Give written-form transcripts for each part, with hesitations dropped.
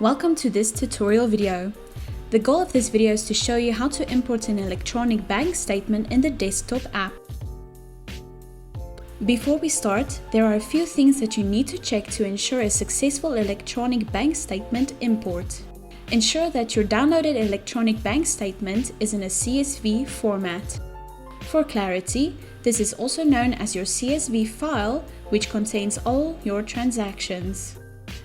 Welcome to this tutorial video. The goal of this video is to show you how to import an electronic bank statement in the desktop app. Before we start, there are a few things that you need to check to ensure a successful electronic bank statement import. Ensure that your downloaded electronic bank statement is in a CSV format. For clarity, this is also known as your CSV file, which contains all your transactions.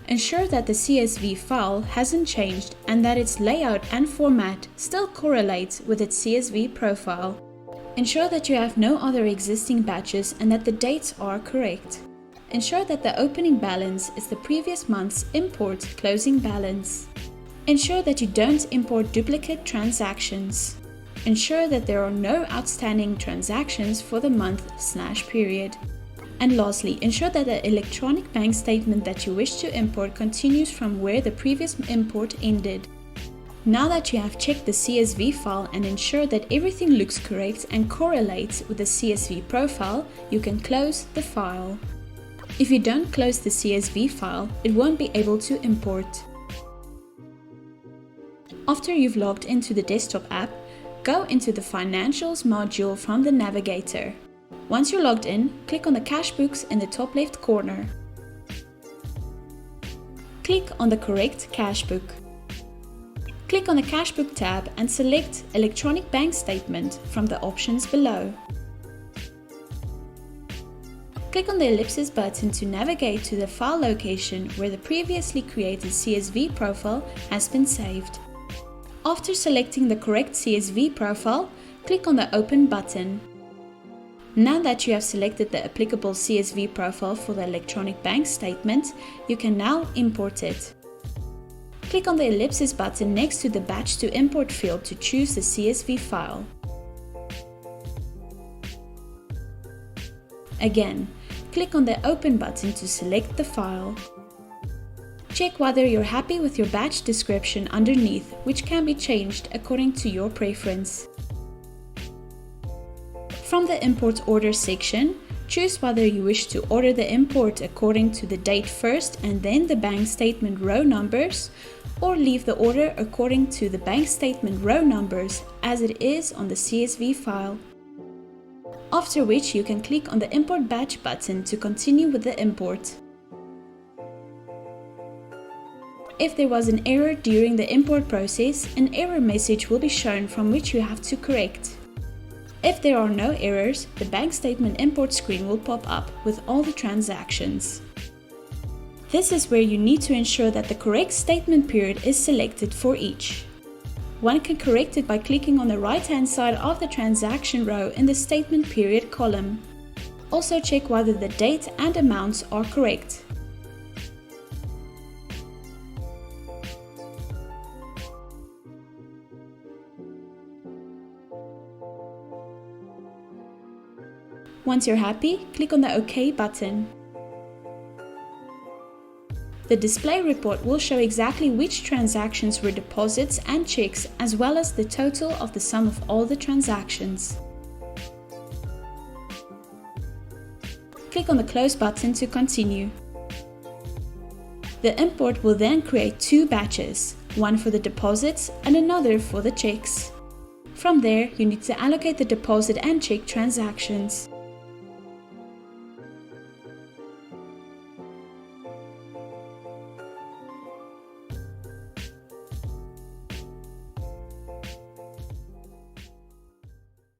Ensure that the CSV file hasn't changed and that its layout and format still correlates with its CSV profile. Ensure that you have no other existing batches and that the dates are correct. Ensure that the opening balance is the previous month's import closing balance. Ensure that you don't import duplicate transactions. Ensure that there are no outstanding transactions for the month/period. And lastly, ensure that the electronic bank statement that you wish to import continues from where the previous import ended. Now that you have checked the CSV file and ensure that everything looks correct and correlates with the CSV profile, you can close the file. If you don't close the CSV file, it won't be able to import. After you've logged into the desktop app, go into the Financials module from the navigator. Once you're logged in, click on the cash books in the top left corner. Click on the correct cash book. Click on the cash book tab and select Electronic Bank Statement from the options below. Click on the ellipsis button to navigate to the file location where the previously created CSV profile has been saved. After selecting the correct CSV profile, click on the Open button. Now that you have selected the applicable CSV profile for the electronic bank statement, you can now import it. Click on the ellipsis button next to the Batch to Import field to choose the CSV file. Again, click on the Open button to select the file. Check whether you're happy with your batch description underneath, which can be changed according to your preference. From the Import Order section, choose whether you wish to order the import according to the date first and then the bank statement row numbers, or leave the order according to the bank statement row numbers as it is on the CSV file. After which you can click on the Import Batch button to continue with the import. If there was an error during the import process, an error message will be shown from which you have to correct. If there are no errors, the bank statement import screen will pop up with all the transactions. This is where you need to ensure that the correct statement period is selected for each. One can correct it by clicking on the right-hand side of the transaction row in the statement period column. Also check whether the date and amounts are correct. Once you're happy, click on the OK button. The display report will show exactly which transactions were deposits and checks, as well as the total of the sum of all the transactions. Click on the Close button to continue. The import will then create two batches, one for the deposits and another for the checks. From there, you need to allocate the deposit and check transactions.